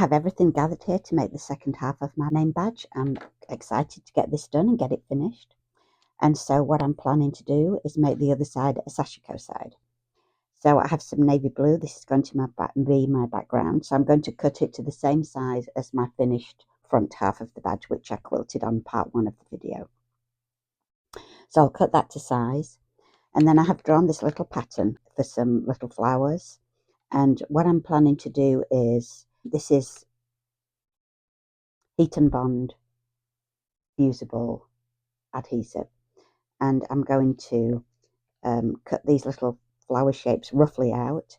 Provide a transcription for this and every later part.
have everything gathered here to make the second half of my name badge. I'm excited to get this done and get it finished. And so what I'm planning to do is make the other side a Sashiko side. So I have some navy blue. This is going to be my background. So I'm going to cut it to the same size as my finished front half of the badge, which I quilted on part 1 of the video. So I'll cut that to size. And then I have drawn this little pattern for some little flowers. And what I'm planning to do is, this is heat and bond fusible adhesive. And I'm going to cut these little flower shapes roughly out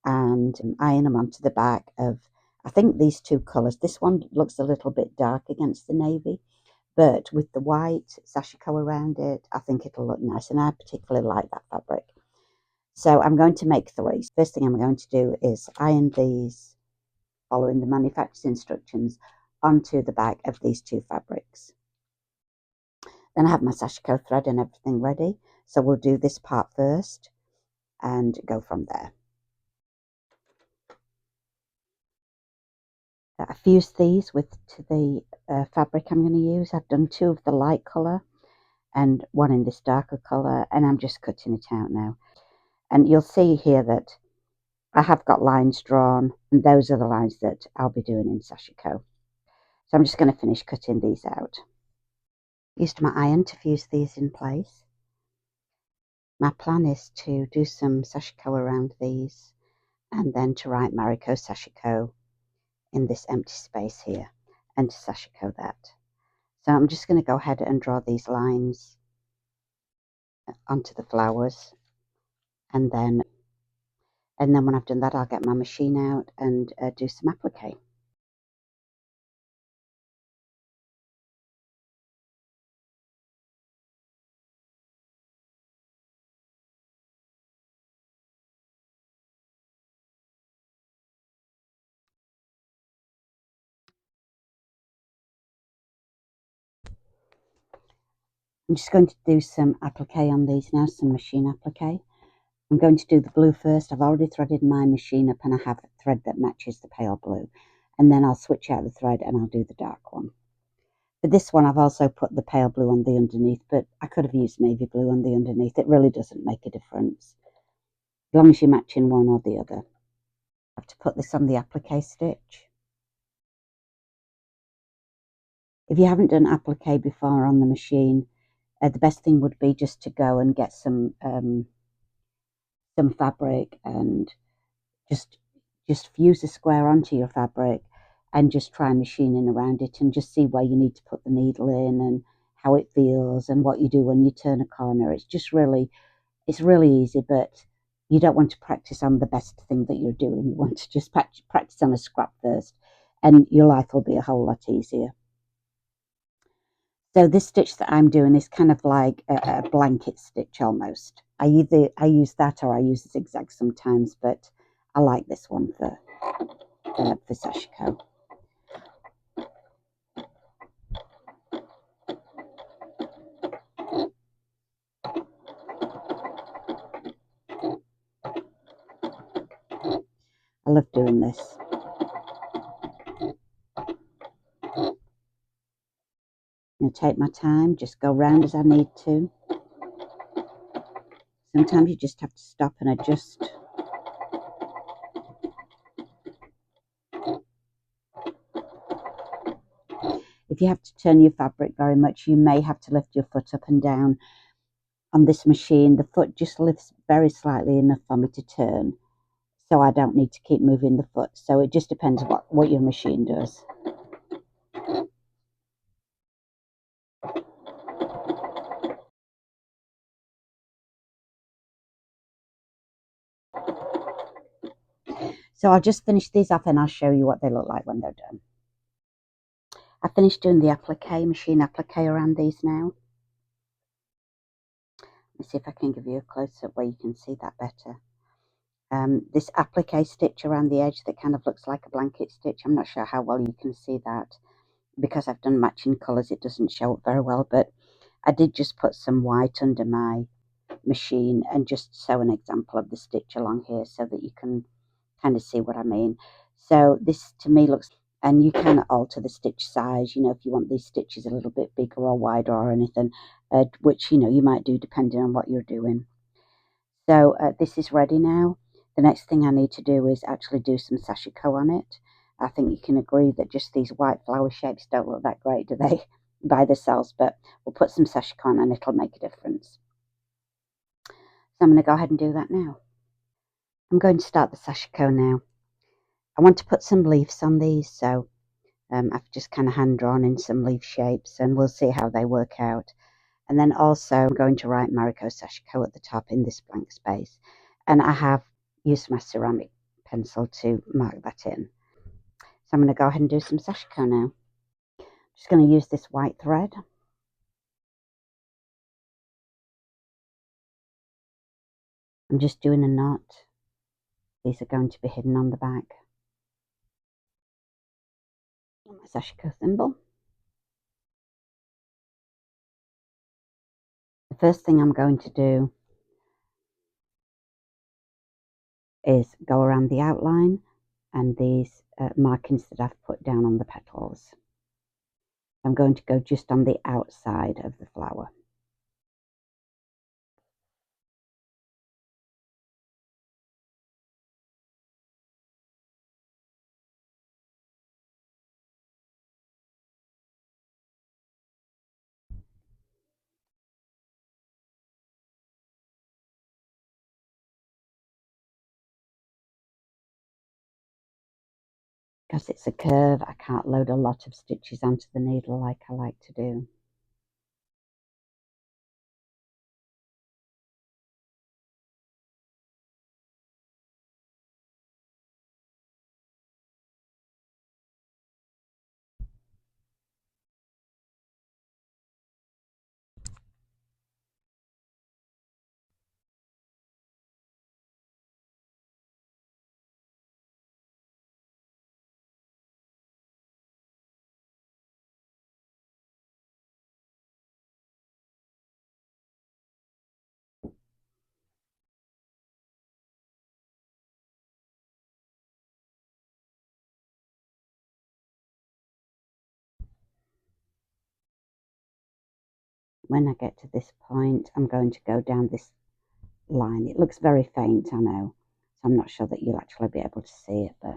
and iron them onto the back of, I think, these 2 colours. This one looks a little bit dark against the navy, but with the white Sashiko around it, I think it'll look nice, and I particularly like that fabric. So I'm going to make 3. First thing I'm going to do is iron these, following the manufacturer's instructions, onto the back of these 2 fabrics. Then I have my Sashiko thread and everything ready, so we'll do this part first and go from there. I fused these to the fabric I'm going to use. I've done 2 of the light colour and 1 in this darker colour, and I'm just cutting it out now. And you'll see here that I have got lines drawn, and those are the lines that I'll be doing in Sashiko. So I'm just going to finish cutting these out. Used my iron to fuse these in place. My plan is to do some Sashiko around these, and then to write Mariko Sashiko in this empty space here, and to Sashiko that. So I'm just going to go ahead and draw these lines onto the flowers, and then when I've done that, I'll get my machine out and do some applique. I'm just going to do some applique on these now, some machine applique. I'm going to do the blue first. I've already threaded my machine up, and I have a thread that matches the pale blue. And then I'll switch out the thread and I'll do the dark one. For this one, I've also put the pale blue on the underneath, but I could have used navy blue on the underneath. It really doesn't make a difference, as long as you're matching one or the other. I have to put this on the applique stitch. If you haven't done applique before on the machine, the best thing would be just to go and get some fabric and just fuse a square onto your fabric and just try machining around it, and just see where you need to put the needle in and how it feels and what you do when you turn a corner. It's really easy, but you don't want to practice on the best thing that you're doing. You want to just practice on a scrap first, and your life will be a whole lot easier. So this stitch that I'm doing is kind of like a blanket stitch almost. I use that or I use zigzag sometimes, but I like this one for Sashiko. I love doing this. I'm going to take my time, just go round as I need to. Sometimes you just have to stop and adjust. If you have to turn your fabric very much, you may have to lift your foot up and down. On this machine, the foot just lifts very slightly enough for me to turn, so I don't need to keep moving the foot. So it just depends what your machine does. So I'll just finish these up and I'll show you what they look like when they're done. I finished doing the applique, machine applique around these now. Let's see if I can give you a close-up where you can see that better. This applique stitch around the edge that kind of looks like a blanket stitch. I'm not sure how well you can see that. Because I've done matching colours, it doesn't show up very well, but I did just put some white under my machine and just sew an example of the stitch along here so that you can kind of see what I mean. So this to me looks, and you can alter the stitch size, if you want these stitches a little bit bigger or wider or anything, which, you might do depending on what you're doing. So this is ready now. The next thing I need to do is actually do some Sashiko on it. I think you can agree that just these white flower shapes don't look that great, do they, by themselves? But we'll put some Sashiko on and it'll make a difference. So I'm going to go ahead and do that now. I'm going to start the Sashiko now. I want to put some leaves on these, so I've just kind of hand drawn in some leaf shapes, and we'll see how they work out. And then also I'm going to write Mariko Sashiko at the top in this blank space, and I have used my ceramic pencil to mark that in. So I'm going to go ahead and do some Sashiko now. I'm just going to use this white thread. I'm just doing a knot. These are going to be hidden on the back. My Sashiko thimble. The first thing I'm going to do is go around the outline and these markings that I've put down on the petals. I'm going to go just on the outside of the flower. Because it's a curve, I can't load a lot of stitches onto the needle like I like to do. When I get to this point, I'm going to go down this line. It looks very faint, I know, so I'm not sure that you'll actually be able to see it, but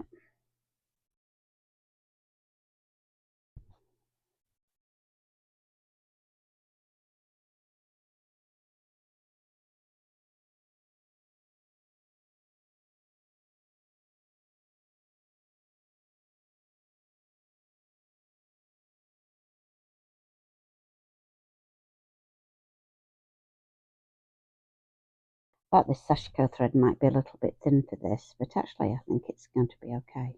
I thought this Sashiko thread might be a little bit thin for this, but actually I think it's going to be okay.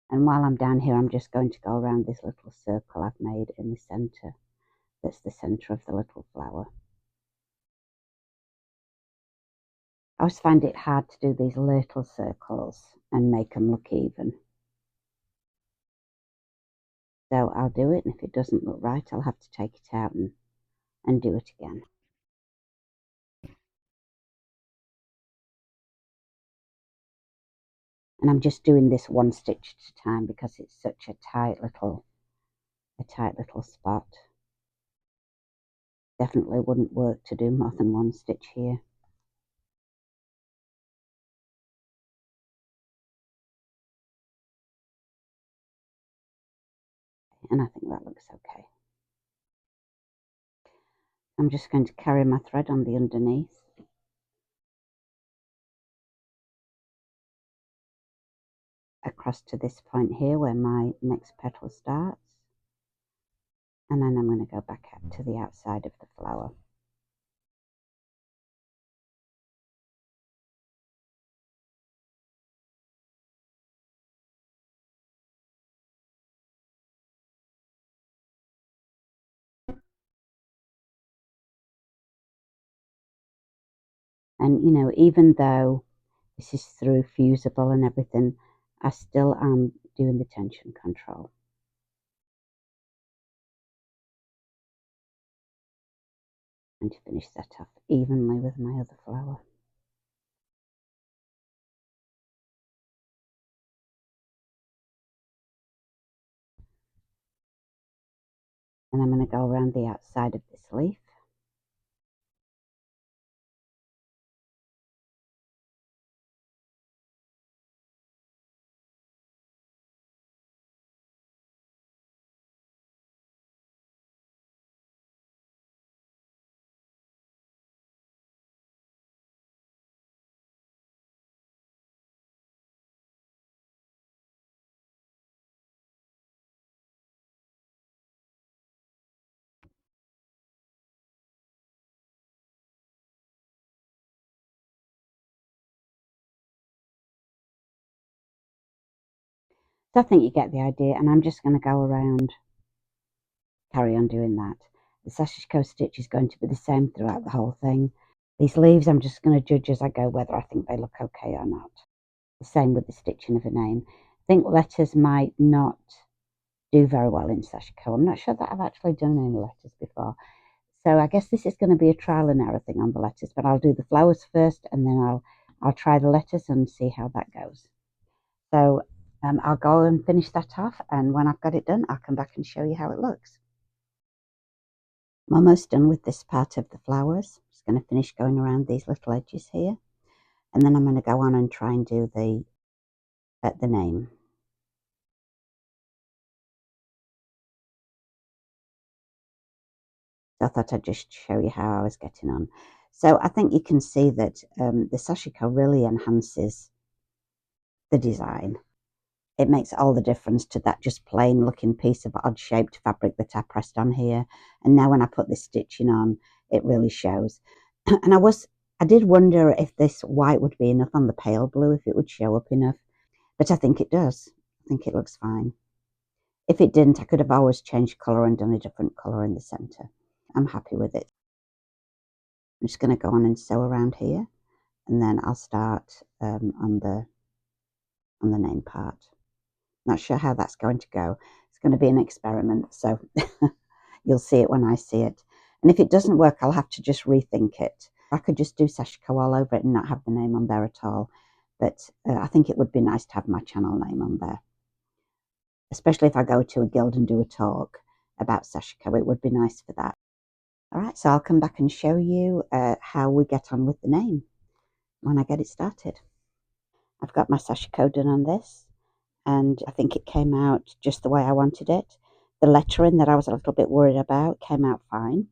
And while I'm down here, I'm just going to go around this little circle I've made in the centre. That's the centre of the little flower. I always find it hard to do these little circles and make them look even. So I'll do it, and if it doesn't look right, I'll have to take it out and do it again. And I'm just doing this one stitch at a time because it's such a tight little spot. Definitely wouldn't work to do more than one stitch here. And I think that looks okay. I'm just going to carry my thread on the underneath. Across to this point here where my next petal starts. And then I'm going to go back up to the outside of the flower. And even though this is through fusible and everything, I still am doing the tension control. I'm going to finish that off evenly with my other flower. And I'm going to go around the outside of this leaf. So I think you get the idea, and I'm just going to go around, carry on doing that. The Sashiko stitch is going to be the same throughout the whole thing. These leaves I'm just going to judge as I go whether I think they look okay or not. The same with the stitching of a name. I think letters might not do very well in Sashiko. I'm not sure that I've actually done any letters before. So I guess this is going to be a trial and error thing on the letters, but I'll do the flowers first and then I'll try the letters and see how that goes. So I'll go and finish that off, and when I've got it done, I'll come back and show you how it looks. I'm almost done with this part of the flowers. I'm just going to finish going around these little edges here, and then I'm going to go on and try and do the name. So I thought I'd just show you how I was getting on. So I think you can see that the Sashiko really enhances the design. It makes all the difference to that just plain looking piece of odd shaped fabric that I pressed on here. And now when I put this stitching on, it really shows. And I did wonder if this white would be enough on the pale blue, if it would show up enough. But I think it does. I think it looks fine. If it didn't, I could have always changed colour and done a different colour in the centre. I'm happy with it. I'm just going to go on and sew around here, and then I'll start on the name part. Not sure how that's going to go. It's going to be an experiment, so you'll see it when I see it. And if it doesn't work, I'll have to just rethink it. I could just do Sashiko all over it and not have the name on there at all. But I think it would be nice to have my channel name on there, especially if I go to a guild and do a talk about Sashiko. It would be nice for that. All right, so I'll come back and show you how we get on with the name when I get it started. I've got my Sashiko done on this, and I think it came out just the way I wanted it. The lettering that I was a little bit worried about came out fine.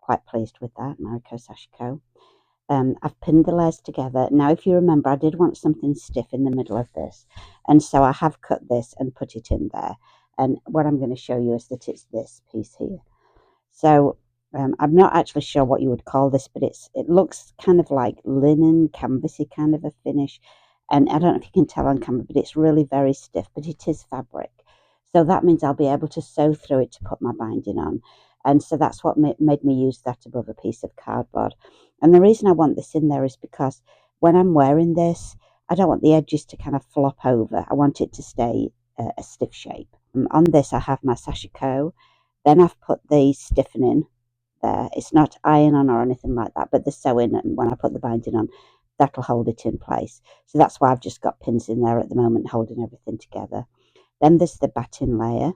Quite pleased with that, Mariko Sashiko. I've pinned the layers together. Now, if you remember, I did want something stiff in the middle of this, and so I have cut this and put it in there. And what I'm going to show you is that it's this piece here. So I'm not actually sure what you would call this, but it looks kind of like linen, canvasy kind of a finish. And I don't know if you can tell on camera, but it's really very stiff, but it is fabric. So that means I'll be able to sew through it to put my binding on. And so that's what made me use that above a piece of cardboard. And the reason I want this in there is because when I'm wearing this, I don't want the edges to kind of flop over. I want it to stay a stiff shape. On this, I have my Sashiko. Then I've put the stiffening there. It's not iron on or anything like that, but the sewing, and when I put the binding on, that'll hold it in place. So that's why I've just got pins in there at the moment holding everything together. Then there's the batting layer,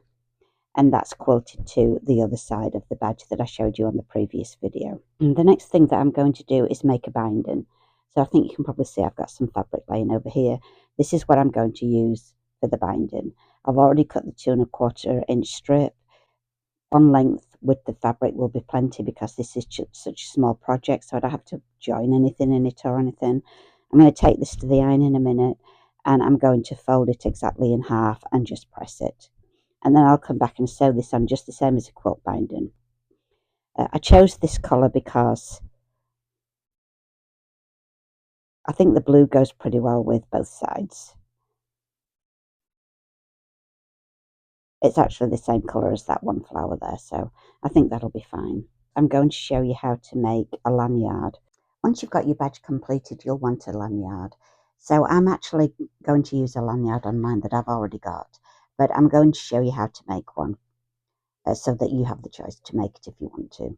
and that's quilted to the other side of the badge that I showed you on the previous video. And the next thing that I'm going to do is make a binding. So I think you can probably see I've got some fabric laying over here. This is what I'm going to use for the binding. I've already cut the 2¼ inch strip. One length with the fabric will be plenty because this is such a small project, so I don't have to join anything in it or anything. I'm going to take this to the iron in a minute, and I'm going to fold it exactly in half and just press it. And then I'll come back and sew this on just the same as a quilt binding. I chose this colour because I think the blue goes pretty well with both sides. It's actually the same colour as that one flower there, so I think that'll be fine. I'm going to show you how to make a lanyard. Once you've got your badge completed, you'll want a lanyard. So I'm actually going to use a lanyard on mine that I've already got, but I'm going to show you how to make one so that you have the choice to make it if you want to.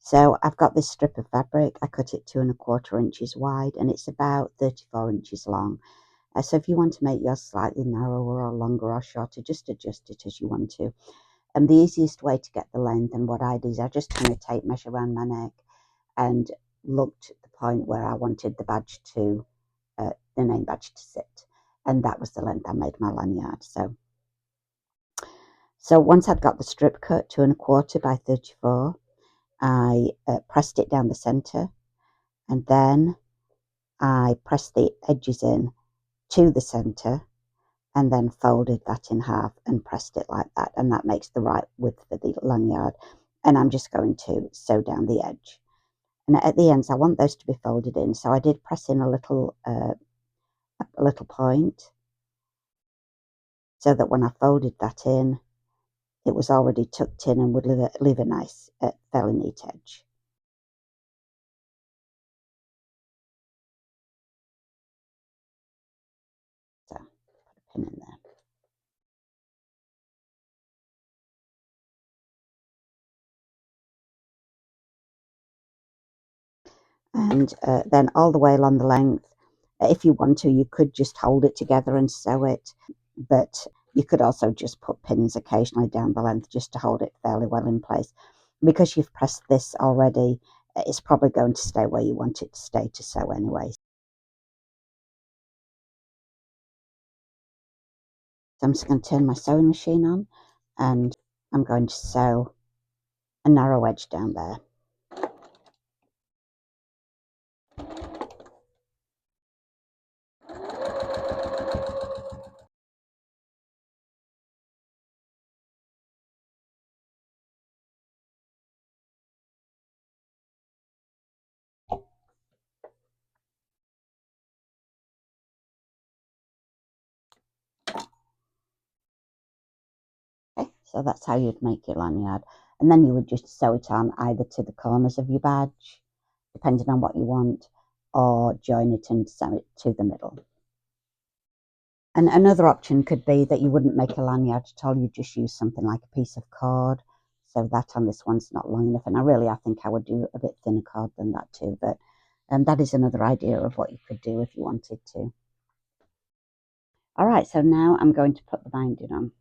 So I've got this strip of fabric. I cut it 2¼ inches wide, and it's about 34 inches long. So if you want to make yours slightly narrower or longer or shorter, just adjust it as you want to. And the easiest way to get the length, and what I did, is I just hung a tape measure around my neck and looked at the point where I wanted the badge to, the name badge to sit. And that was the length I made my lanyard. So once I'd got the strip cut 2¼ by 34, I pressed it down the center, and then I pressed the edges in to the center, and then folded that in half and pressed it like that, and that makes the right width for the lanyard. And I'm just going to sew down the edge, and at the ends I want those to be folded in, so I did press in a little point, so that when I folded that in, it was already tucked in and would leave a nice fairly neat edge. So put a pin in there. And then all the way along the length, if you want to, you could just hold it together and sew it, but you could also just put pins occasionally down the length just to hold it fairly well in place. Because you've pressed this already, it's probably going to stay where you want it to stay to sew anyway. So I'm just going to turn my sewing machine on, and I'm going to sew a narrow edge down there. Okay, so that's how you'd make your lanyard, and then you would just sew it on either to the corners of your badge, depending on what you want, or join it and sew it to the middle. And another option could be that you wouldn't make a lanyard at all, you just use something like a piece of cord, so that on this one's not long enough. And I think I would do a bit thinner cord than that too, but that is another idea of what you could do if you wanted to. All right, so now I'm going to put the binding on.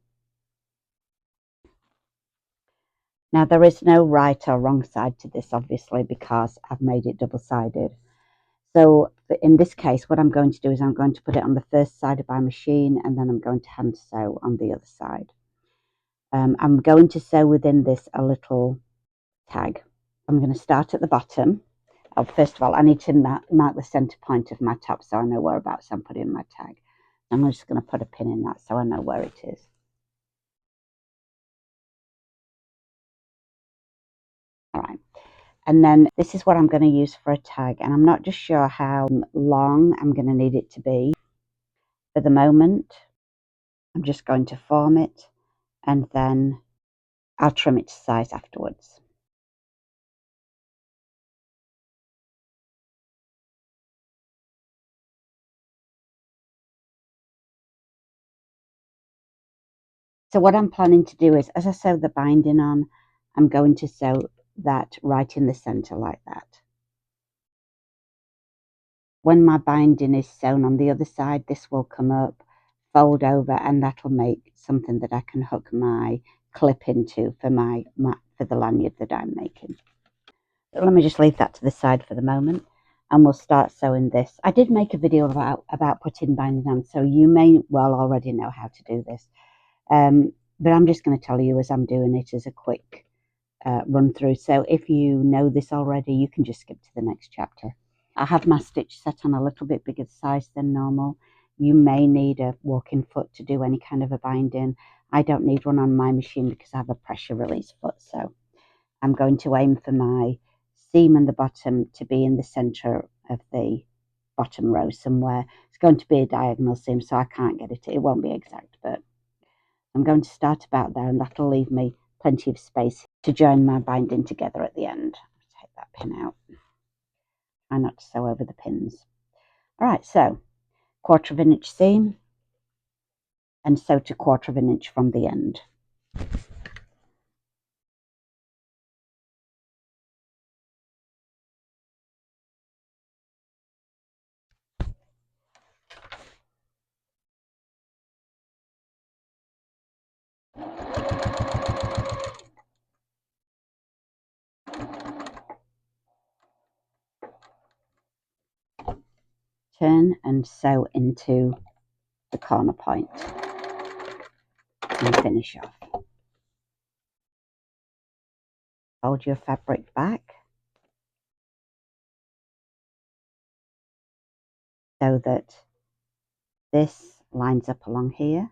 Now there is no right or wrong side to this, obviously, because I've made it double-sided. So in this case, what I'm going to do is I'm going to put it on the first side of my machine, and then I'm going to hand sew on the other side. I'm going to sew within this a little tag. I'm going to start at the bottom. First of all, I need to mark the center point of my top so I know whereabouts I'm putting my tag. I'm just going to put a pin in that so I know where it is. All right. And then this is what I'm going to use for a tag, and I'm not just sure how long I'm going to need it to be. For the moment, I'm just going to form it, and then I'll trim it to size afterwards. So what I'm planning to do is, as I sew the binding on, I'm going to sew that right in the center like that. When my binding is sewn on the other side, this will come up, fold over, and that'll make something that I can hook my clip into for for the lanyard that I'm making. So let me just leave that to the side for the moment, and we'll start sewing this. I did make a video about putting binding on, so you may well already know how to do this. But I'm just going to tell you as I'm doing it as a quick run through. So if you know this already, you can just skip to the next chapter. I have my stitch set on a little bit bigger size than normal. You may need a walking foot to do any kind of a binding. I don't need one on my machine because I have a pressure release foot. So I'm going to aim for my seam and the bottom to be in the center of the bottom row somewhere. It's going to be a diagonal seam, so I can't get it. It won't be exact, but I'm going to start about there, and that'll leave me plenty of space to join my binding together at the end. Take that pin out. Try not to sew over the pins. All right, so 1/4 inch seam, and sew to 1/4 inch from the end. turn and sew into the corner point and finish off. Fold your fabric back so that this lines up along here,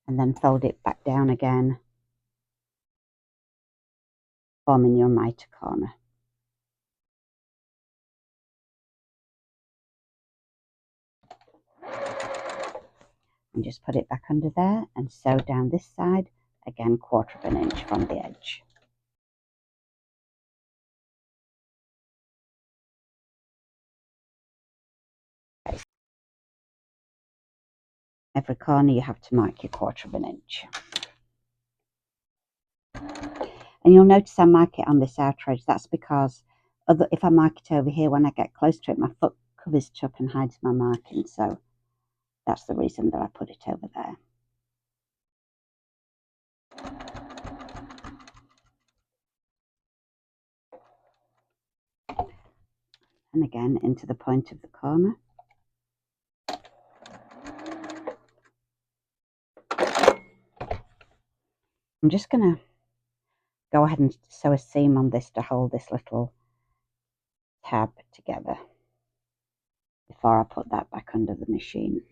and then fold it back down again, forming your miter corner. And just put it back under there and sew down this side, again 1/4 inch from the edge. Okay. Every corner you have to mark your 1/4 inch. And you'll notice I mark it on this outer edge. That's because if I mark it over here, when I get close to it, my foot covers it up and hides my marking. So that's the reason that I put it over there. And again into the point of the corner. I'm just going to go ahead and sew a seam on this to hold this little tab together before I put that back under the machine.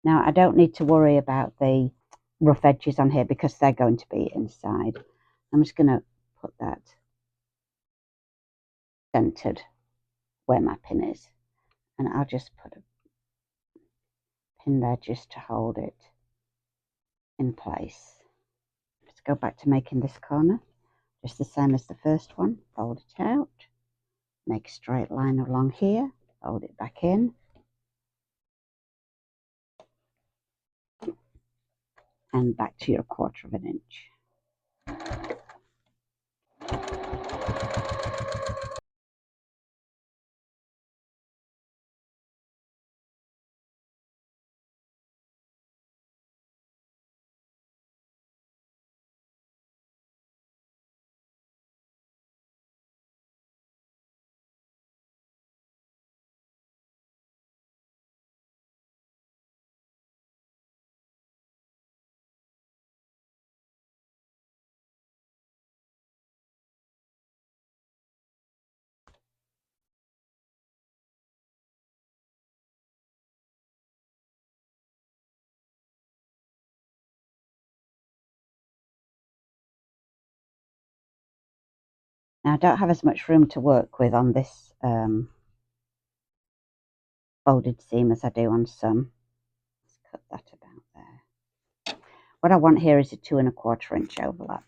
Now I don't need to worry about the rough edges on here because they're going to be inside. I'm just going to put that centered where my pin is, and I'll just put a pin there just to hold it in place. Let's go back to making this corner just the same as the first one. Fold it out, make a straight line along here, fold it back in, and back to your 1/4 inch. Now I don't have as much room to work with on this folded seam as I do on some. Let's cut that about there. What I want here is a 2 1/4 inch overlap,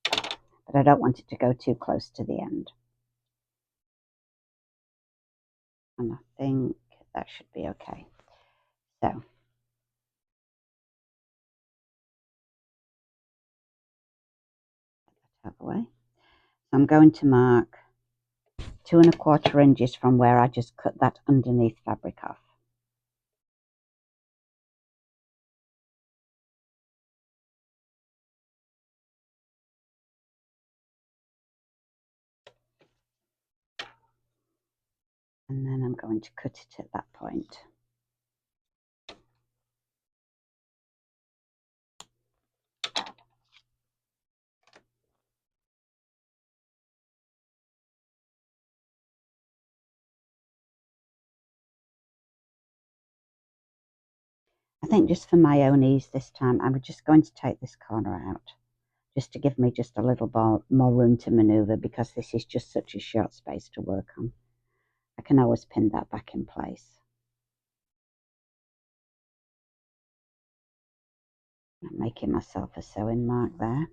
but I don't want it to go too close to the end. And I think that should be okay. So out of the way. So I'm going to mark 2 1/4 inches from where I just cut that underneath fabric off. And then I'm going to cut it at that point. I think just for my own ease this time, I'm just going to take this corner out, just to give me just a little more room to maneuver, because this is just such a short space to work on. I can always pin that back in place. I'm making myself a sewing mark there.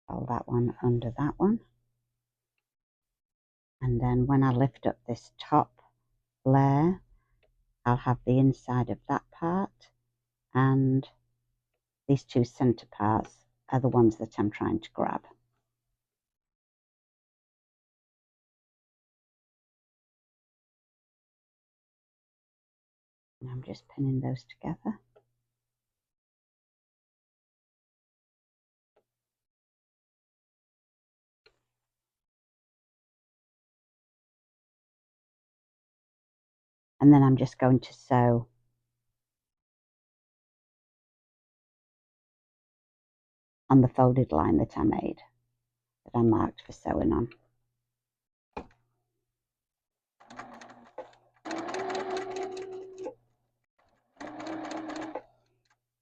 Fold that one under that one. And then when I lift up this top layer, I'll have the inside of that part and these two center parts are the ones that I'm trying to grab. And I'm just pinning those together. And then I'm just going to sew on the folded line that I made, that I marked for sewing on.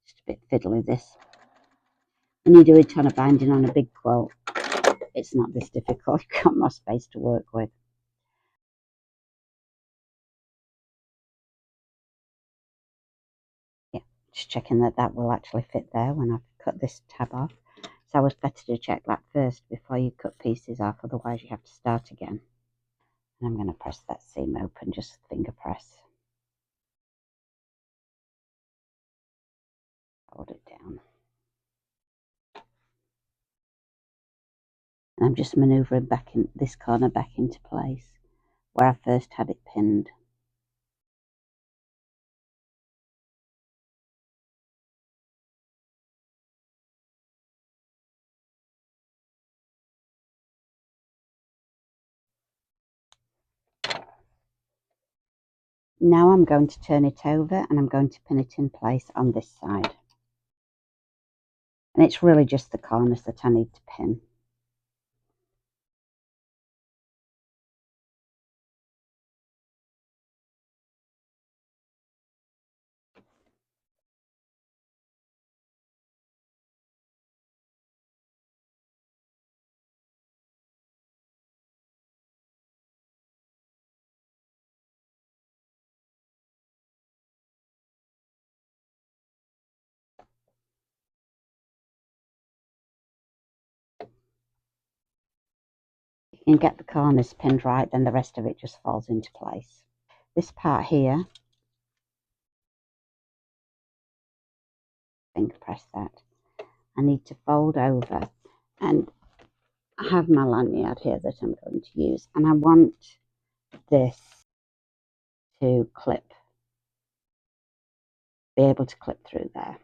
Just a bit fiddly this. When you do a ton of binding on a big quilt, it's not this difficult. You've got more space to work with. Yeah, just checking that that will actually fit there when I've cut this tab off. It's always better to check that first before you cut pieces off, otherwise you have to start again. And I'm going to press that seam open, just finger press. Hold it down. And I'm just manoeuvring back in this corner back into place where I first had it pinned. Now I'm going to turn it over and I'm going to pin it in place on this side. And it's really just the corners that I need to pin. If you can get the corners pinned right, then the rest of it just falls into place. This part here, finger press that. I need to fold over, and I have my lanyard here that I'm going to use, and I want this to clip, be able to clip through there,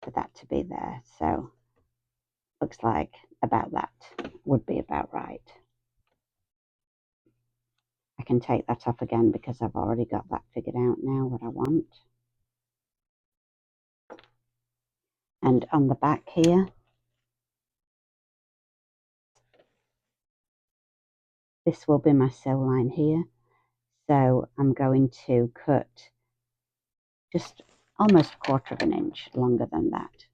for that to be there. So looks like about that would be about right. I can take that off again because I've already got that figured out now, what I want. And on the back here, this will be my sew line here. So I'm going to cut just almost a quarter of an inch longer than that.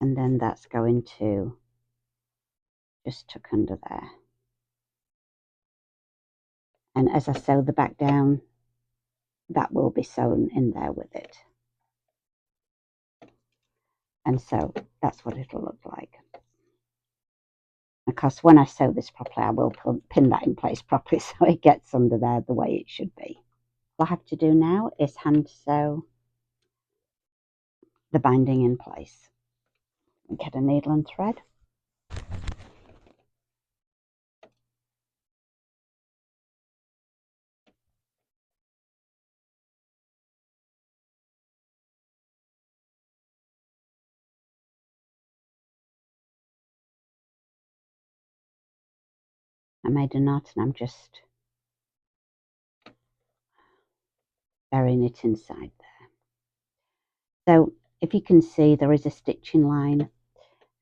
And then that's going to just tuck under there. And as I sew the back down, that will be sewn in there with it. And so that's what it'll look like. Of course, when I sew this properly, I will pin that in place properly so it gets under there the way it should be. All I have to do now is hand sew the binding in place. Get a needle and thread. I made a knot and I'm just burying it inside there. So if you can see, there is a stitching line.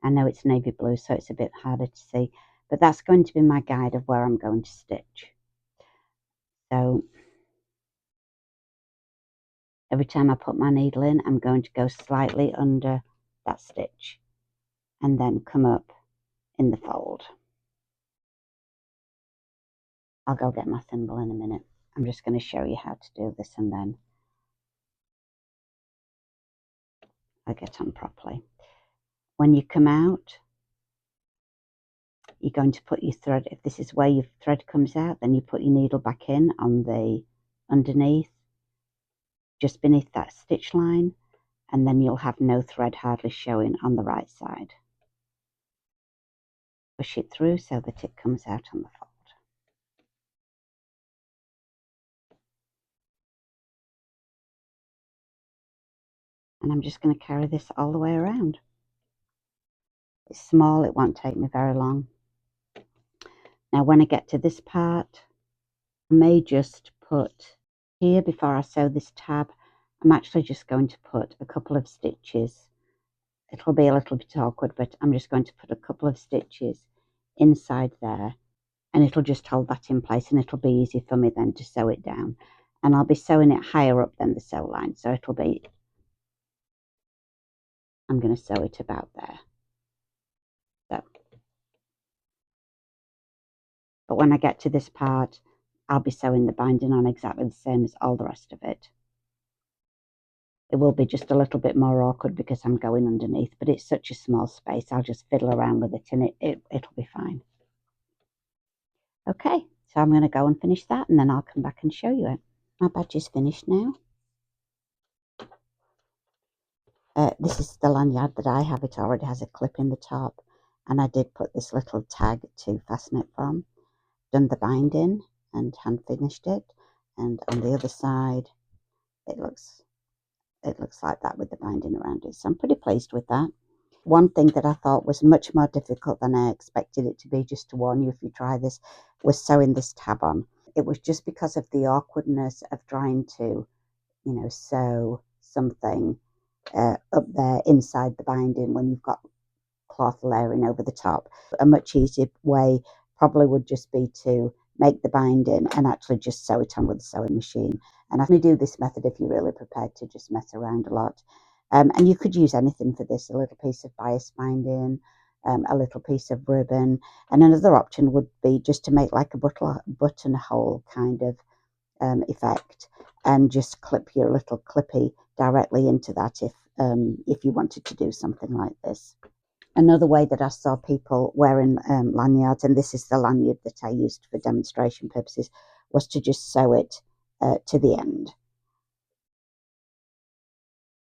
I know it's navy blue, so it's a bit harder to see, but that's going to be my guide of where I'm going to stitch. So every time I put my needle in, I'm going to go slightly under that stitch and then come up in the fold. I'll go get my thimble in a minute. I'm just going to show you how to do this and then get on properly. When you come out, you're going to put your thread, if this is where your thread comes out, then you put your needle back in on the underneath, just beneath that stitch line, and then you'll have no thread hardly showing on the right side. Push it through so that it comes out on the fold. And I'm just going to carry this all the way around. It's small, it won't take me very long. Now when I get to this part, I may just put here, before I sew this tab, I'm actually just going to put a couple of stitches. It'll be a little bit awkward, but I'm just going to put a couple of stitches inside there, and it'll just hold that in place, and it'll be easy for me then to sew it down. And I'll be sewing it higher up than the sew line, so it'll be, I'm going to sew it about there. So, but when I get to this part, I'll be sewing the binding on exactly the same as all the rest of it. It will be just a little bit more awkward because I'm going underneath, but it's such a small space. I'll just fiddle around with it and it'll be fine. Okay, so I'm going to go and finish that, and then I'll come back and show you it. My badge is finished now. This is the lanyard that I have. It already has a clip in the top, and I did put this little tag to fasten it from. Done the binding and hand finished it, and on the other side it looks like that with the binding around it, so I'm pretty pleased with that. One thing that I thought was much more difficult than I expected it to be, just to warn you if you try this, was sewing this tab on. It was just because of the awkwardness of trying to, you know, sew something up there inside the binding when you've got cloth layering over the top. A much easier way probably would just be to make the binding and actually just sew it on with a sewing machine. And I can do this method if you're really prepared to just mess around a lot. And you could use anything for this, a little piece of bias binding, a little piece of ribbon. And another option would be just to make like a buttonhole kind of effect, and just clip your little clippy directly into that if you wanted to do something like this. Another way that I saw people wearing lanyards, and this is the lanyard that I used for demonstration purposes, was to just sew it to the end.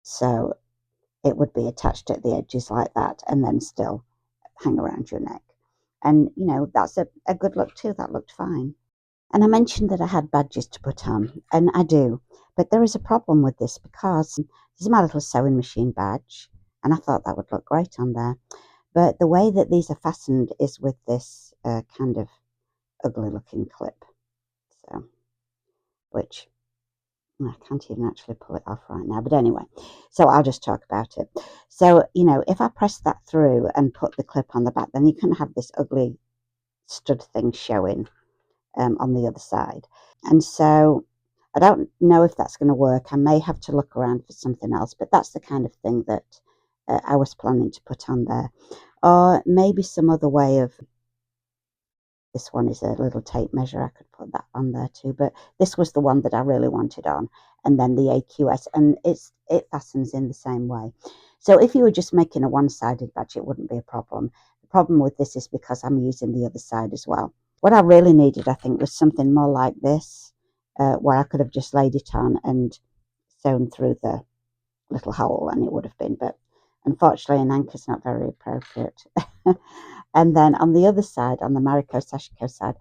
So it would be attached at the edges like that, and then still hang around your neck. And, you know, that's a good look too. That looked fine. And I mentioned that I had badges to put on, and I do. But there is a problem with this because this is my little sewing machine badge, and I thought that would look great on there. But the way that these are fastened is with this kind of ugly looking clip. So, which I can't even actually pull it off right now. But anyway, so I'll just talk about it. So, you know, if I press that through and put the clip on the back, then you can have this ugly stud thing showing on the other side. And so I don't know if that's going to work. I may have to look around for something else, but that's the kind of thing that I was planning to put on there. Or maybe some other way of, this one is a little tape measure, I could put that on there too, but this was the one that I really wanted on, and then the AQS, and it fastens in the same way. So if you were just making a one-sided badge, it wouldn't be a problem. The problem with this is because I'm using the other side as well. What I really needed, I think, was something more like this, where I could have just laid it on and sewn through the little hole, and it would have been, but unfortunately an anchor's not very appropriate. And then on the other side, on the Mariko Sashiko side,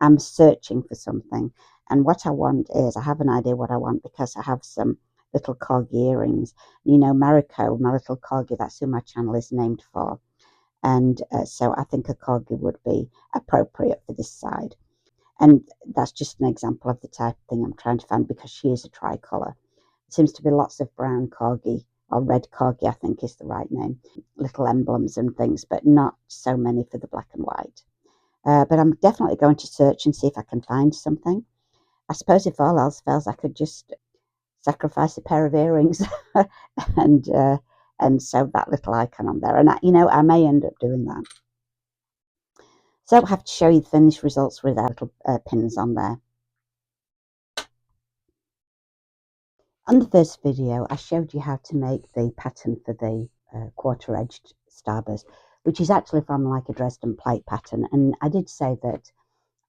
I'm searching for something, and what I want is, I have an idea what I want because I have some little corgi earrings. You know, Mariko, my little corgi, that's who my channel is named for, and so I think a corgi would be appropriate for this side. And that's just an example of the type of thing I'm trying to find, because she is a tricolour. Seems to be lots of brown corgi, or red corgi, I think is the right name, little emblems and things, but not so many for the black and white. But I'm definitely going to search and see if I can find something. I suppose if all else fails, I could just sacrifice a pair of earrings and sew that little icon on there. And I may end up doing that. So I'll have to show you the finished results with our little pins on there. On the first video, I showed you how to make the pattern for the quarter-edged starbers, which is actually from like a Dresden Plate pattern. And I did say that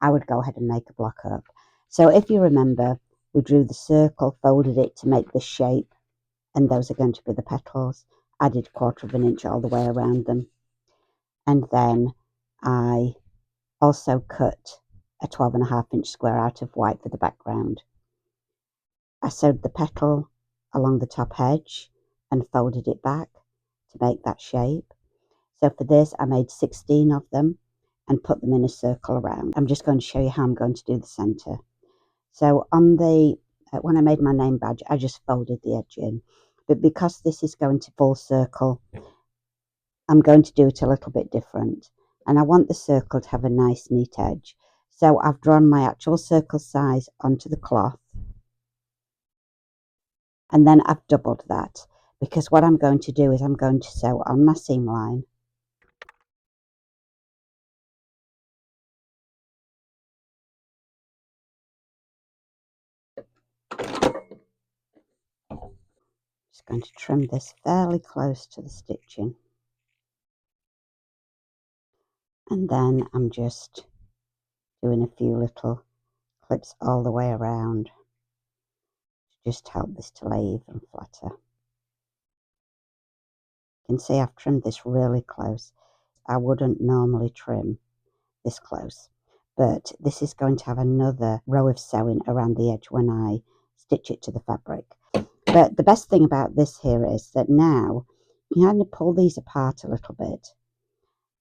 I would go ahead and make a block up. So if you remember, we drew the circle, folded it to make the shape, and those are going to be the petals. I did 1/4 of an inch all the way around them. And then I also cut a 12.5-inch square out of white for the background. I sewed the petal along the top edge and folded it back to make that shape. So for this, I made 16 of them and put them in a circle around. I'm just going to show you how I'm going to do the center. So on the when I made my name badge, I just folded the edge in. But because this is going to full circle, I'm going to do it a little bit different. And I want the circle to have a nice neat edge. So I've drawn my actual circle size onto the cloth. And then I've doubled that, because what I'm going to do is I'm going to sew on my seam line. Just going to trim this fairly close to the stitching. And then I'm just doing a few little clips all the way around to just help this to lay even flatter. You can see I've trimmed this really close. I wouldn't normally trim this close, but this is going to have another row of sewing around the edge when I stitch it to the fabric. But the best thing about this here is that now you kind of pull these apart a little bit,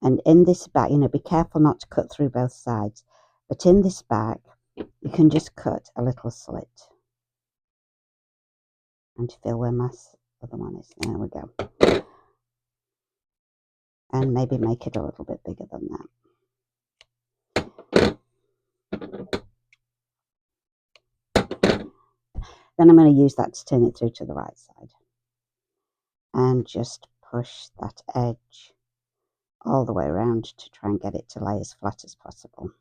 and in this back, be careful not to cut through both sides, but in this back you can just cut a little slit and feel where my other one is. There we go. And maybe make it a little bit bigger than that. Then I'm going to use that to turn it through to the right side. And just push that edge all the way around to try and get it to lay as flat as possible.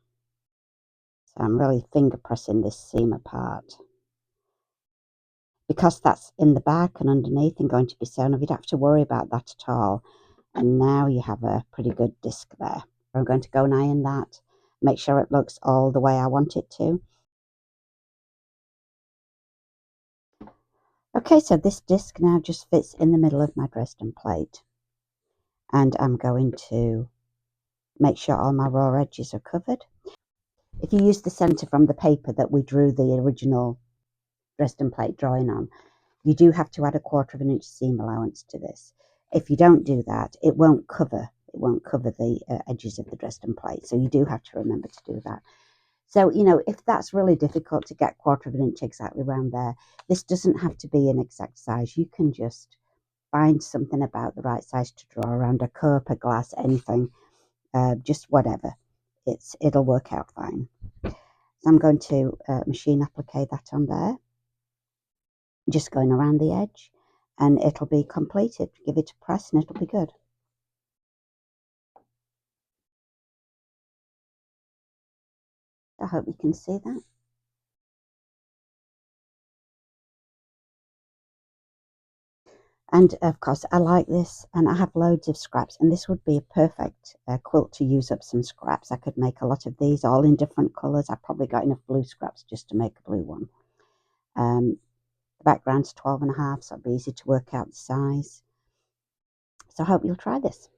So I'm really finger pressing this seam apart. Because that's in the back and underneath and going to be sewn, you don't have to worry about that at all. And now you have a pretty good disc there. I'm going to go and iron that, make sure it looks all the way I want it to. Okay, so this disc now just fits in the middle of my Dresden plate. And I'm going to make sure all my raw edges are covered. If you use the centre from the paper that we drew the original Dresden plate drawing on, you do have to add a 1/4 of an inch seam allowance to this. If you don't do that, it won't cover the edges of the Dresden plate. So you do have to remember to do that. So, if that's really difficult to get 1/4 of an inch exactly around there, this doesn't have to be an exact size. You can just find something about the right size to draw around a cup, a glass, anything, just whatever. It'll work out fine. So I'm going to machine applique that on there, just going around the edge, and it'll be completed. Give it a press and it'll be good. I hope you can see that. And of course, I like this, and I have loads of scraps, and this would be a perfect quilt to use up some scraps. I could make a lot of these all in different colours. I've probably got enough blue scraps just to make a blue one. The background's 12.5, so it'll be easy to work out the size. So I hope you'll try this.